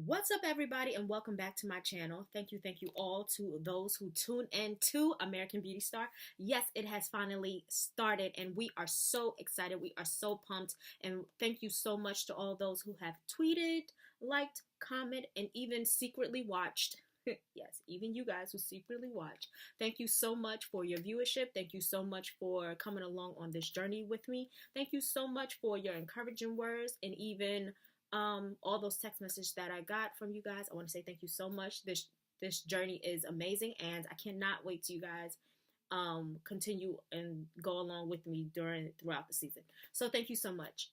What's up, everybody, and welcome back to my channel. Thank you all to those who tune in to American Beauty Star. Yes, it has finally started, and we are so excited. We are so pumped, and thank you so much to all those who have tweeted, liked, commented, and even secretly watched. Yes, even you guys who secretly watch. Thank you so much for your viewership. Thank you so much for coming along on this journey with me. Thank you so much for your encouraging words and even all those text messages that I got from you guys. I want to say thank you so much. This journey is amazing, and I cannot wait to you guys continue and go along with me throughout the season. So thank you so much.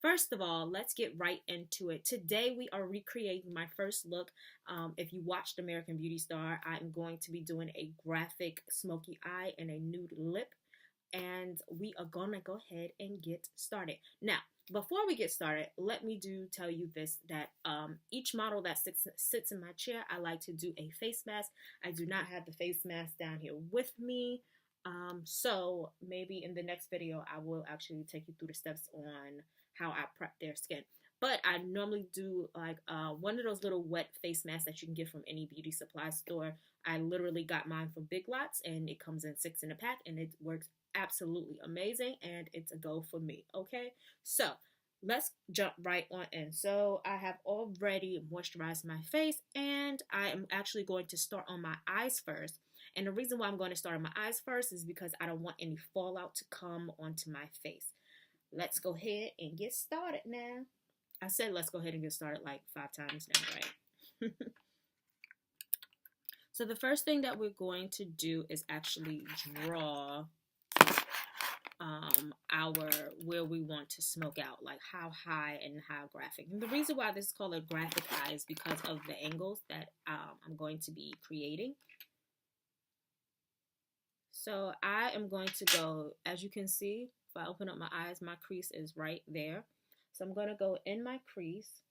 First of all, let's get right into it. Today we are recreating my first look. If you watched American Beauty Star, I'm going to be doing a graphic smoky eye and a nude lip, and we are gonna go ahead and get started. Now, before we get started, let me tell you this, that each model that sits in my chair, I like to do a face mask. I do not have the face mask down here with me. So maybe in the next video, I will actually take you through the steps on how I prep their skin. But I normally do like one of those little wet face masks that you can get from any beauty supply store. I literally got mine from Big Lots, and it comes in 6 in a pack, and it works absolutely amazing, and it's a go for me. Okay, so let's jump right on in. So I have already moisturized my face, and I am actually going to start on my eyes first. And the reason why I'm going to start on my eyes first is because I don't want any fallout to come onto my face. Let's go ahead and get started now. I said let's go ahead and get started like 5 times now, right? So the first thing that we're going to do is actually draw our where we want to smoke out, like how high and how graphic. And the reason why this is called a graphic eye is because of the angles that I'm going to be creating. So I am going to go, as you can see, if I open up my eyes, my crease is right there. So I'm going to go in my crease,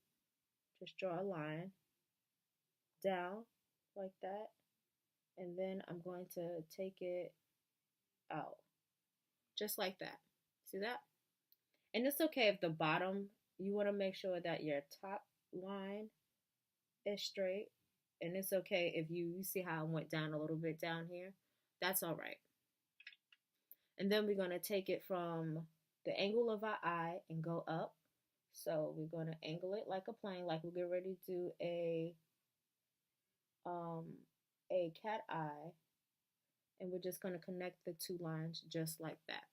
just draw a line down like that, and then I'm going to take it out just like that. See that? And it's okay if the bottom, you want to make sure that your top line is straight. And it's okay if you see how I went down a little bit down here. That's all right. And then we're going to take it from the angle of our eye and go up. So we're going to angle it like a plane, like we're getting ready to do a cat eye. And we're just going to connect the two lines just like that.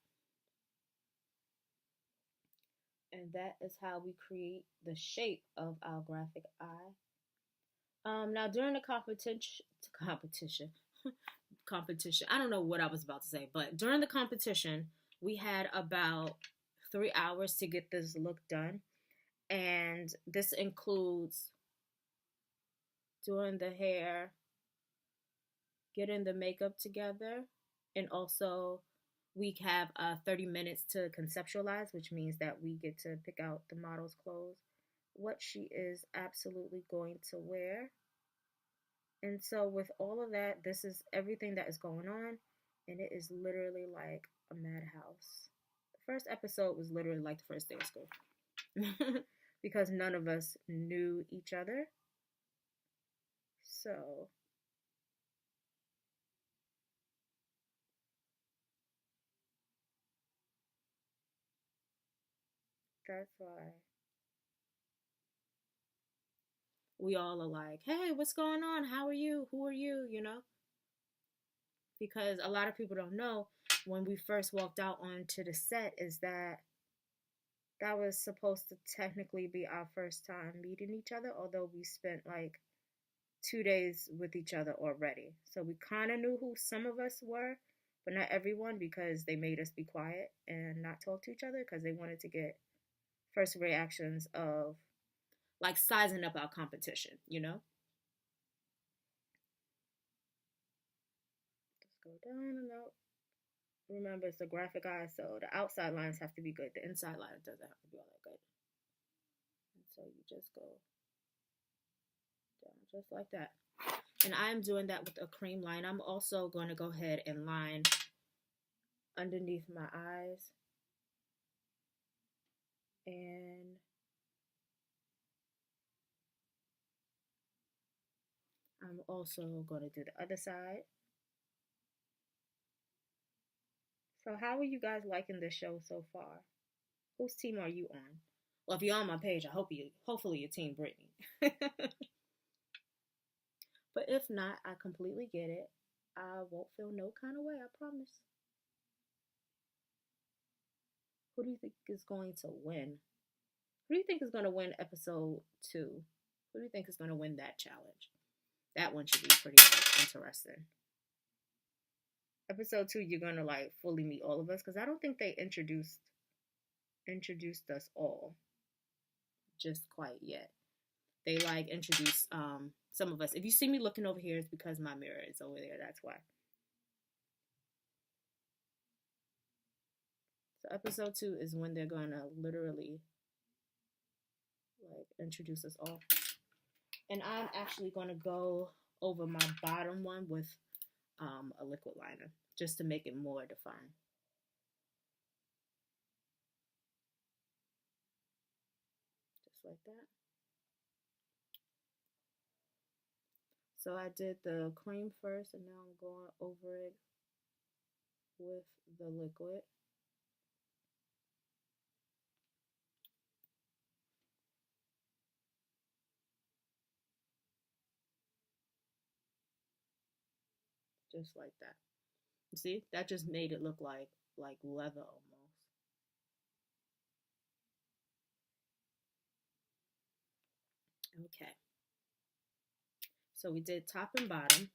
And that is how we create the shape of our graphic eye. Now during the competition, I don't know what I was about to say, but during the competition, we had about 3 hours to get this look done. And this includes doing the hair, getting the makeup together, and also we have 30 minutes to conceptualize, which means that we get to pick out the model's clothes, what she is absolutely going to wear. And so with all of that, this is everything that is going on, and it is literally like a madhouse. The first episode was literally like the first day of school because none of us knew each other. So that's why we all are like, hey, what's going on? How are you? Who are you? You know? Because a lot of people don't know, when we first walked out onto the set, is that was supposed to technically be our first time meeting each other, although we spent like 2 days with each other already. So we kind of knew who some of us were, but not everyone, because they made us be quiet and not talk to each other because they wanted to get first reactions of like sizing up our competition, you know? Let's go down and out. Remember, it's a graphic eye, so the outside lines have to be good. The inside line doesn't have to be all that good. And so you just go down just like that. And I'm doing that with a cream line. I'm also going to go ahead and line underneath my eyes. And I'm also going to do the other side. So how are you guys liking this show so far? Whose team are you on? Well, if you're on my page, hopefully you're team Brittney. But if not, I completely get it. I won't feel no kind of way, I promise. Who do you think is going to win? Who do you think is going to win episode 2? Who do you think is going to win that challenge? That one should be pretty interesting. Episode 2, you're going to like fully meet all of us, because I don't think they introduced us all just quite yet. They like introduced some of us. If you see me looking over here, it's because my mirror is over there. That's why. So episode 2 is when they're gonna literally like introduce us all. And I'm actually gonna go over my bottom one with a liquid liner just to make it more defined. Just like that. So I did the cream first, and now I'm going over it with the liquid. Just like that. You see, that just made it look like leather almost. Okay. So we did top and bottom.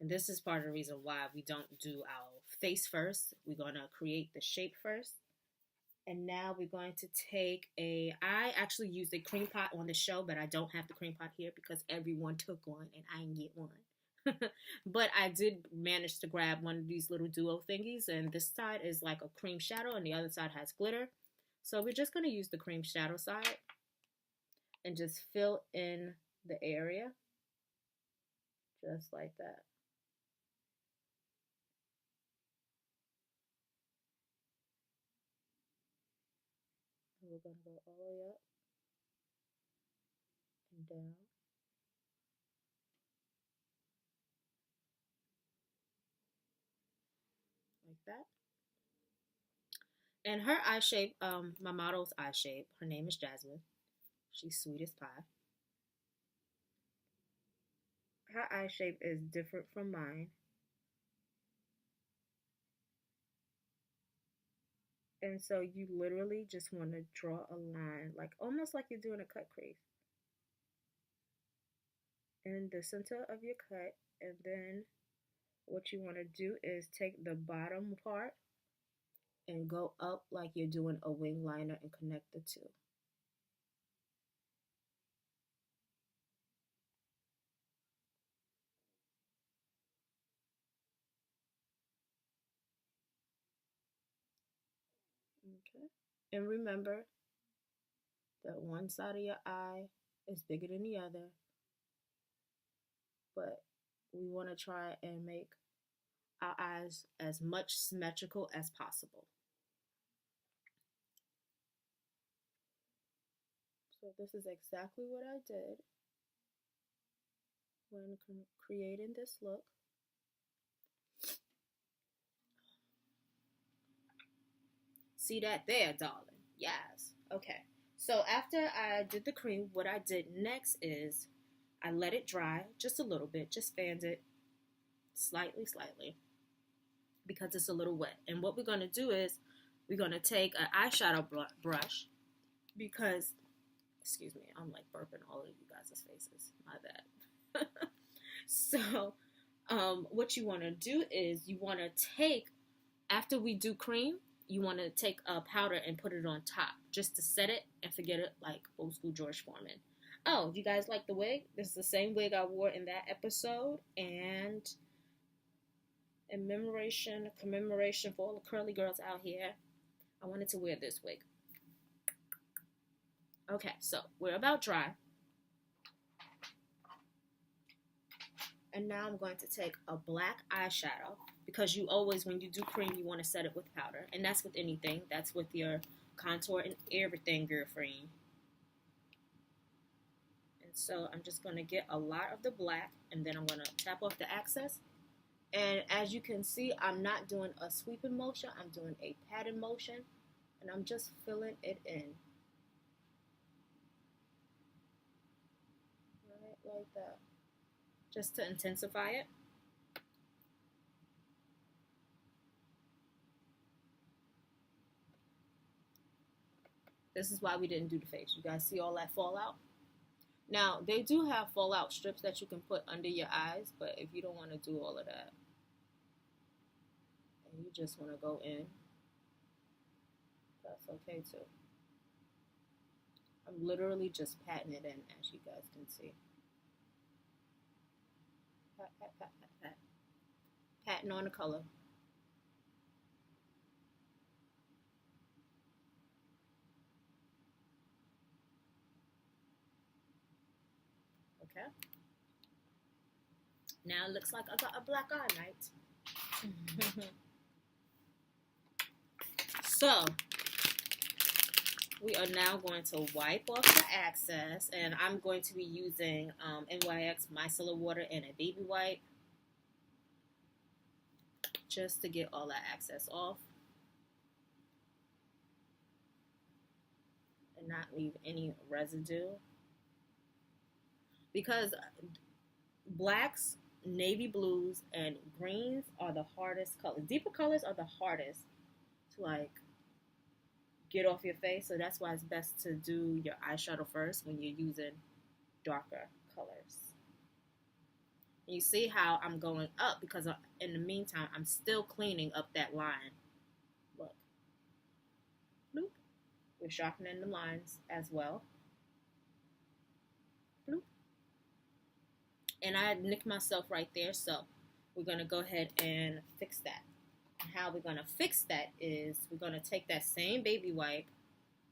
And this is part of the reason why we don't do our face first. We're going to create the shape first. And now we're going to take I actually used a cream pot on the show, but I don't have the cream pot here because everyone took one and I didn't get one. But I did manage to grab one of these little duo thingies, and this side is like a cream shadow and the other side has glitter. So we're just going to use the cream shadow side and just fill in the area just like that. And we're going to go all the way up and down. Like that. And her eye shape, my model's eye shape, her name is Jasmine. She's sweet as pie. Her eye shape is different from mine. And so you literally just want to draw a line, like almost like you're doing a cut crease in the center of your cut. And then what you want to do is take the bottom part and go up like you're doing a wing liner and connect the two. Okay. And remember that one side of your eye is bigger than the other, but we want to try and make our eyes as much symmetrical as possible. So this is exactly what I did when creating this look. See that there, darling? Yes. Okay. So after I did the cream, what I did next is I let it dry just a little bit, just fanned it slightly, because it's a little wet. And what we're going to do is we're going to take an eyeshadow brush because, excuse me, I'm like burping all of you guys' faces. My bad. So what you want to do is you want to take, after we do cream, you want to take a powder and put it on top just to set it and forget it, like old school George Foreman. Oh, you guys like the wig? This is the same wig I wore in that episode, and in commemoration for all the curly girls out here, I wanted to wear this wig. Okay, so we're about dry. And now I'm going to take a black eyeshadow, because you always, when you do cream, you want to set it with powder. And that's with anything. That's with your contour and everything, girlfriend. And So I'm just going to get a lot of the black, and then I'm going to tap off the excess. And as you can see, I'm not doing a sweeping motion. I'm doing a patted motion, and I'm just filling it in. Right, like that. Just to intensify it. This is why we didn't do the face. You guys see all that fallout? Now, they do have fallout strips that you can put under your eyes, but if you don't want to do all of that, and you just want to go in, that's okay too. I'm literally just patting it in, as you guys can see. Pat, pat, pat, pat, pat. Patting on the color. Okay. Now it looks like I got a black eye night. So, we are now going to wipe off the excess, and I'm going to be using NYX micellar water and a baby wipe just to get all that excess off and not leave any residue. Because blacks, navy blues, and greens are the hardest colors. Deeper colors are the hardest to like get off your face, so that's why it's best to do your eyeshadow first when you're using darker colors. And you see how I'm going up because in the meantime I'm still cleaning up that line. Look, bloop. We're sharpening the lines as well. Bloop. And I nicked myself right there, so we're gonna go ahead and fix that. How we're going to fix that is we're going to take that same baby wipe.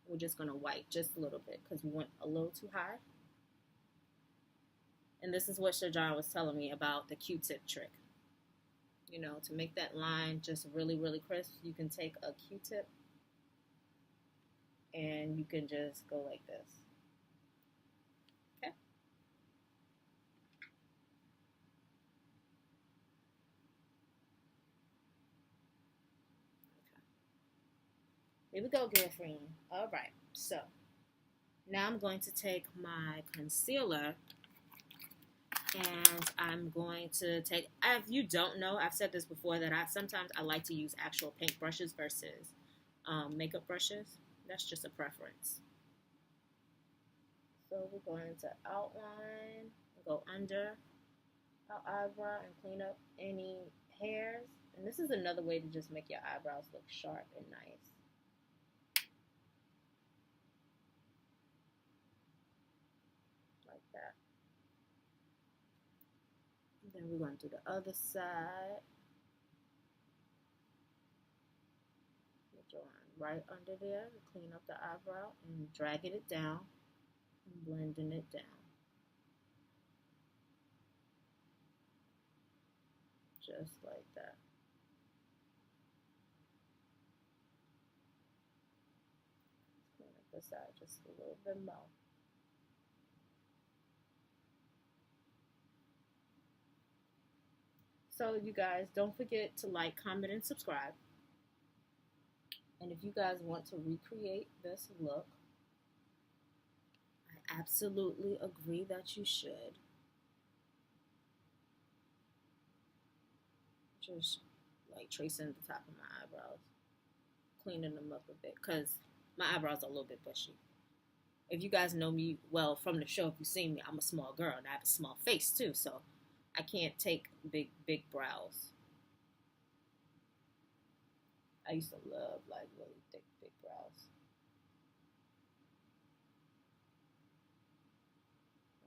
We're just going to wipe just a little bit because we went a little too high. And this is what Shajan was telling me about the Q-tip trick. You know, to make that line just really, really crisp, you can take a Q-tip and you can just go like this. Okay. Here we go, girlfriend. All right, so now I'm going to take my concealer and I'm going to take, if you don't know, I've said this before that sometimes I like to use actual paint brushes versus makeup brushes. That's just a preference. So we're going to outline, go under our eyebrow and clean up any hairs. And this is another way to just make your eyebrows look sharp and nice. That. And then we're going to do the other side. We're drawing right under there to clean up the eyebrow and dragging it down and blending it down. Just like that. Let's clean up the side just a little bit more. So you guys, don't forget to like, comment, and subscribe. And if you guys want to recreate this look, I absolutely agree that you should. Just like tracing the top of my eyebrows, cleaning them up a bit, because my eyebrows are a little bit bushy. If you guys know me well from the show, if you've seen me, I'm a small girl and I have a small face too, so I can't take big brows. I used to love like really thick, big brows.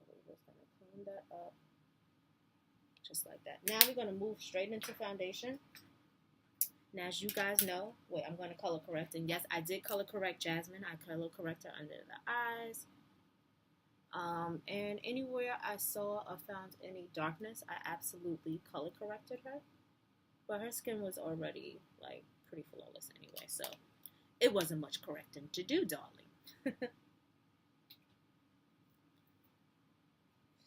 We're just gonna clean that up, just like that. Now we're gonna move straight into foundation. Now, as you guys know, wait, I'm gonna color correct, and yes, I did color correct Jasmine. I color correct her under the eyes. And anywhere I saw or found any darkness, I absolutely color corrected her. But her skin was already like pretty flawless anyway, so it wasn't much correcting to do, darling.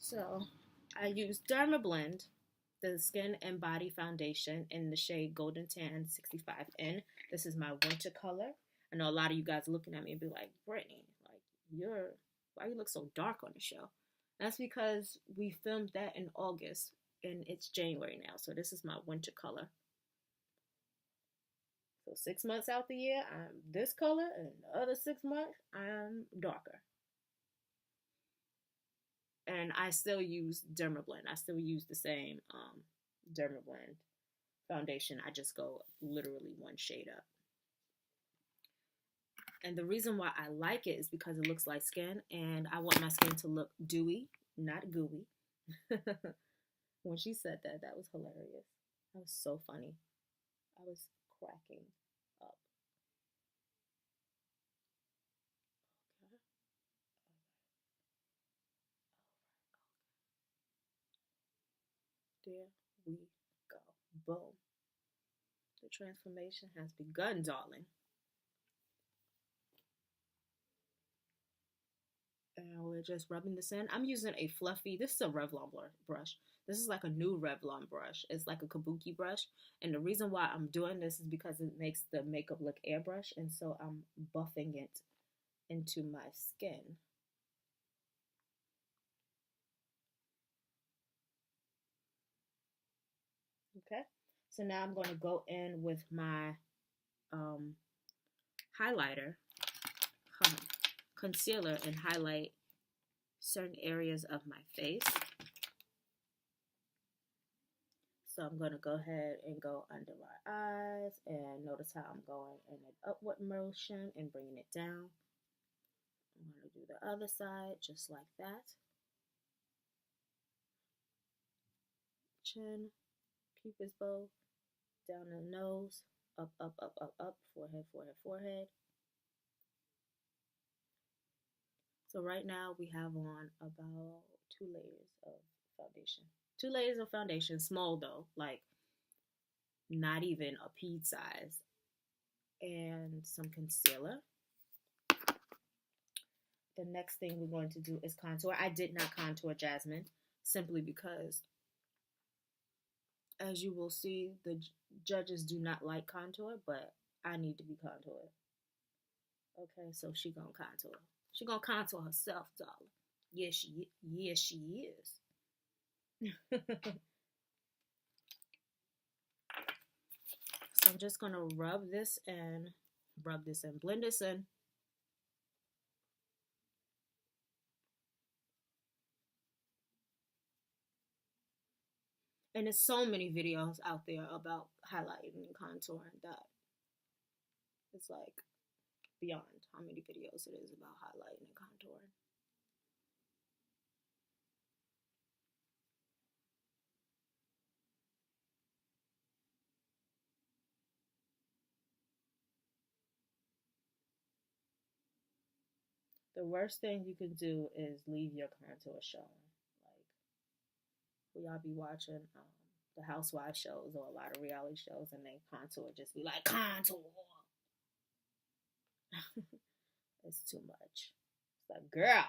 So I use Dermablend, the Skin and Body Foundation in the shade Golden Tan 65N. This is my winter color. I know a lot of you guys looking at me and be like, Brittney, like why you look so dark on the show? That's because we filmed that in August and it's January now. So this is my winter color. So 6 months out the year, I'm this color, and the other 6 months, I'm darker. And I still use Dermablend. I still use the same Dermablend foundation. I just go literally one shade up. And the reason why I like it is because it looks like skin, and I want my skin to look dewy, not gooey. When she said that, that was hilarious. That was so funny. I was cracking up. Okay. There we go. Boom. The transformation has begun, darling. And we're just rubbing this in. I'm using a fluffy, this is a Revlon brush. This is like a new Revlon brush. It's like a kabuki brush. And the reason why I'm doing this is because it makes the makeup look airbrush. And so I'm buffing it into my skin. Okay. So now I'm going to go in with my highlighter, concealer, and highlight certain areas of my face. So I'm going to go ahead and go under my eyes and notice how I'm going in an upward motion and bringing it down. I'm going to do the other side just like that. Chin, cupid's bow, down the nose, up, up, up, up, up, forehead, forehead, forehead. So right now we have on about 2 layers of foundation. 2 layers of foundation, small though, like not even a pea size. And some concealer. The next thing we're going to do is contour. I did not contour Jasmine simply because, as you will see, the judges do not like contour, but I need to be contoured. Okay, so she gonna contour. She gonna contour herself, darling. Yes, she is. So I'm just gonna rub this in, blend this in. And there's so many videos out there about highlighting and contouring that it's like beyond how many videos it is about highlighting and contouring. The worst thing you can do is leave your contour showing. Like, we all be watching the housewife shows or a lot of reality shows, and they contour just be like, contour. It's too much. It's like, girl,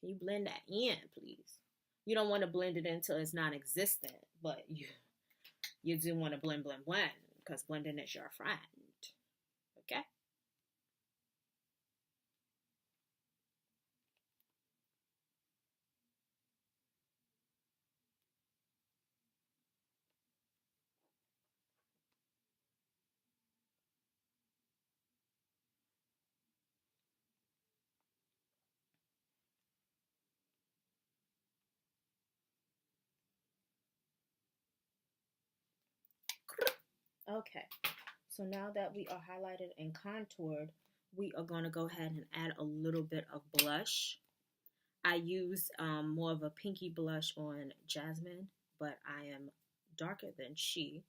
can you blend that in, please? You don't want to blend it until it's non-existent, but you do want to blend, because blending is your friend. Okay? Okay, so now that we are highlighted and contoured, we are going to go ahead and add a little bit of blush. I use more of a pinky blush on Jasmine, but I am darker than she,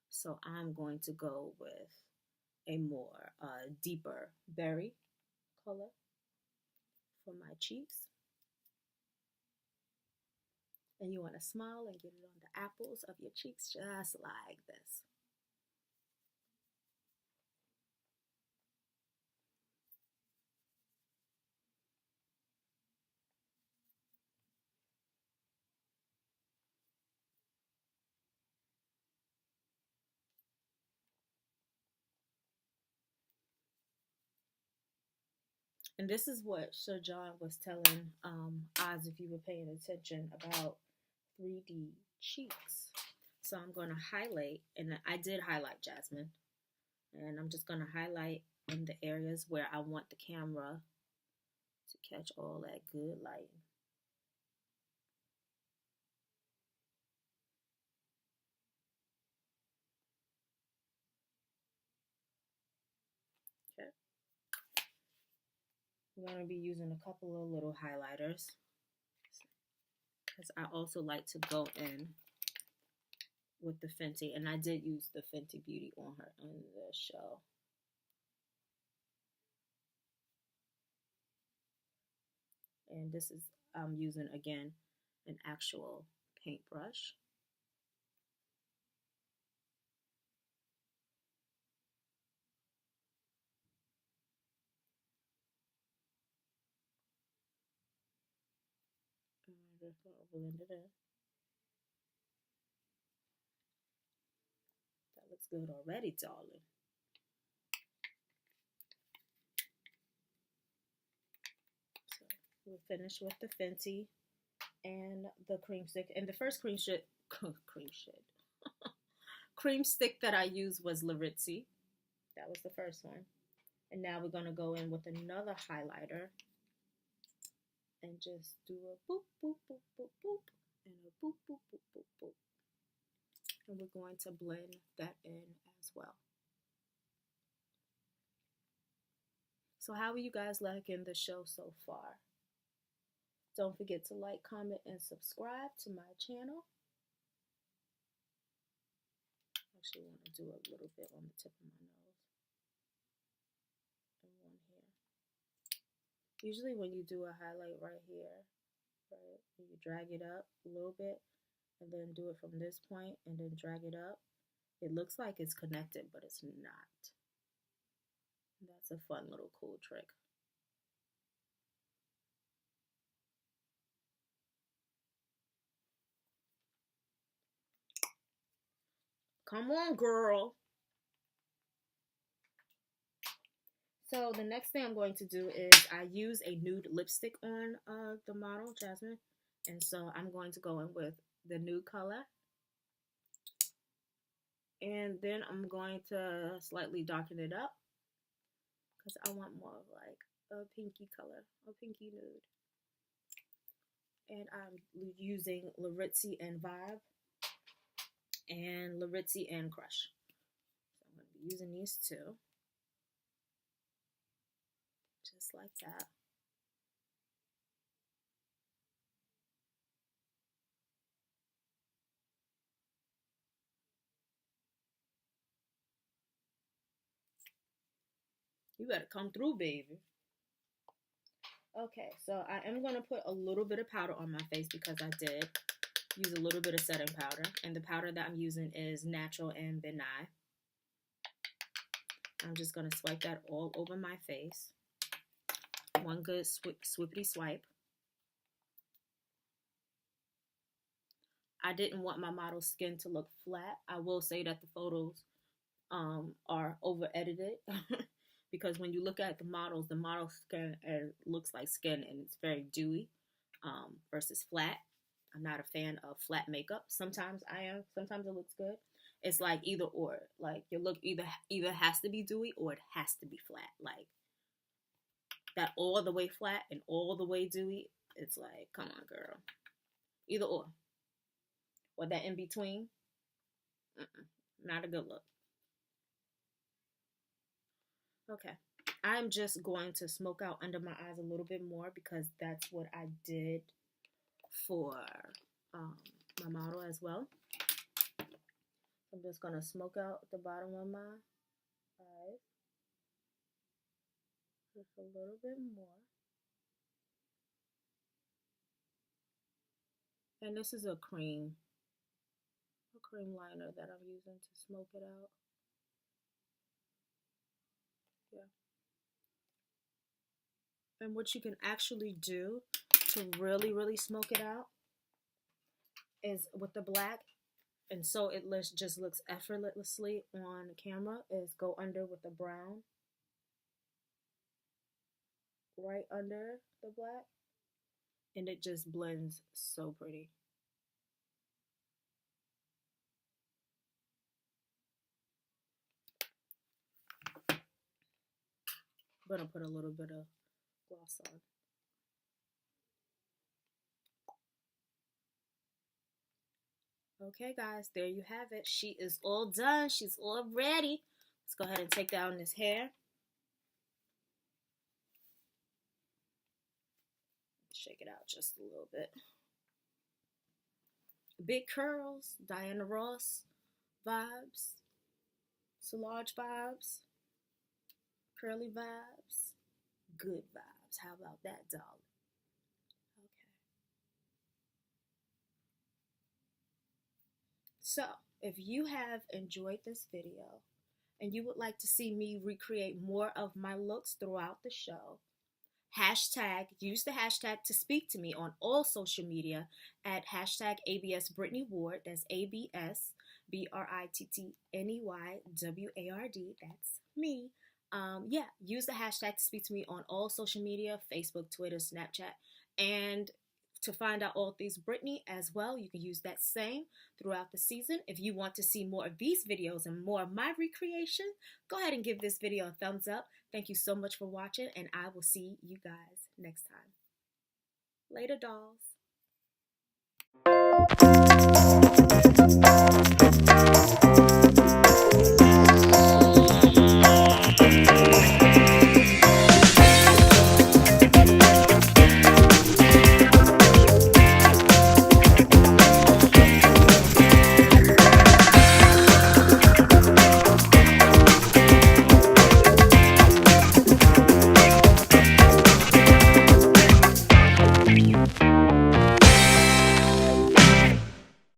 so I'm going to go with a more deeper berry color for my cheeks. And you want to smile and get it on the apples of your cheeks just like this. And this is what Sir John was telling Oz, if you were paying attention, about 3D cheeks. So I'm going to highlight, and I did highlight, Jasmine. And I'm just going to highlight in the areas where I want the camera to catch all that good light. Okay. I'm going to be using a couple of little highlighters because I also like to go in with the Fenty, and I did use the Fenty Beauty on her in the show. And this is, I'm using again an actual paintbrush. And I'm just gonna blend it in. That looks good already, darling. So we'll finish with the Fenty and the cream stick. And the first cream stick that I used was Larity. That was the first one. And now we're gonna go in with another highlighter and just do a boop, boop, boop, boop, boop, and a boop, boop, boop, boop, boop. And we're going to blend that in as well. So how are you guys liking the show so far? Don't forget to like, comment, and subscribe to my channel. I actually want to do a little bit on the tip of my nose and one here. Usually when you do a highlight right here, right, you drag it up a little bit and then do it from this point and then drag it up. It looks like it's connected, but it's not. That's a fun little cool trick. Come on, girl. So the next thing I'm going to do is I use a nude lipstick on the model, Jasmine. And so I'm going to go in with the nude color. And then I'm going to slightly darken it up because I want more of like a pinky color, a pinky nude. And I'm using Larity and Vibe and Larity and Crush. So I'm going to be using these two. Just like that. You better come through, baby. Okay, so I am going to put a little bit of powder on my face because I did use a little bit of setting powder. And the powder that I'm using is Natural and Benign. I'm just going to swipe that all over my face. One good swippity swipe. I didn't want my model's skin to look flat. I will say that the photos are over edited because when you look at the model's skin looks like skin and it's very dewy versus flat. I'm not a fan of flat makeup. Sometimes I am. Sometimes it looks good. It's like either or. Like your look either has to be dewy or it has to be flat. Like that all the way flat and all the way dewy. It's like, come on, girl. Either or. Or that in between. Not a good look. Okay. I'm just going to smoke out under my eyes a little bit more because that's what I did for my model as well. I'm just going to smoke out the bottom of my eyes. Just a little bit more. And this is a cream liner that I'm using to smoke it out. Yeah. And what you can actually do to really, really smoke it out is with the black, and so it just looks effortlessly on camera, is go under with the brown. right under the black, and it just blends so pretty. I'm gonna put a little bit of gloss on. Okay, guys, there you have it. She is all done. She's all ready. Let's go ahead and take down this hair. Shake it out just a little bit. Big curls, Diana Ross vibes, Solange vibes, curly vibes, good vibes. How about that, darling? Okay. So, if you have enjoyed this video and you would like to see me recreate more of my looks throughout the show, use the hashtag to speak to me on all social media at hashtag ABS Brittney Ward. That's ABS BRITTNEYWARD. That's me. Yeah, use the hashtag to speak to me on all social media, Facebook, Twitter, Snapchat, and to find out all things Brittney as well. You can use that same throughout the season. If you want to see more of these videos and more of my recreation, go ahead and give this video a thumbs up. Thank you so much for watching, and I will see you guys next time. Later, dolls.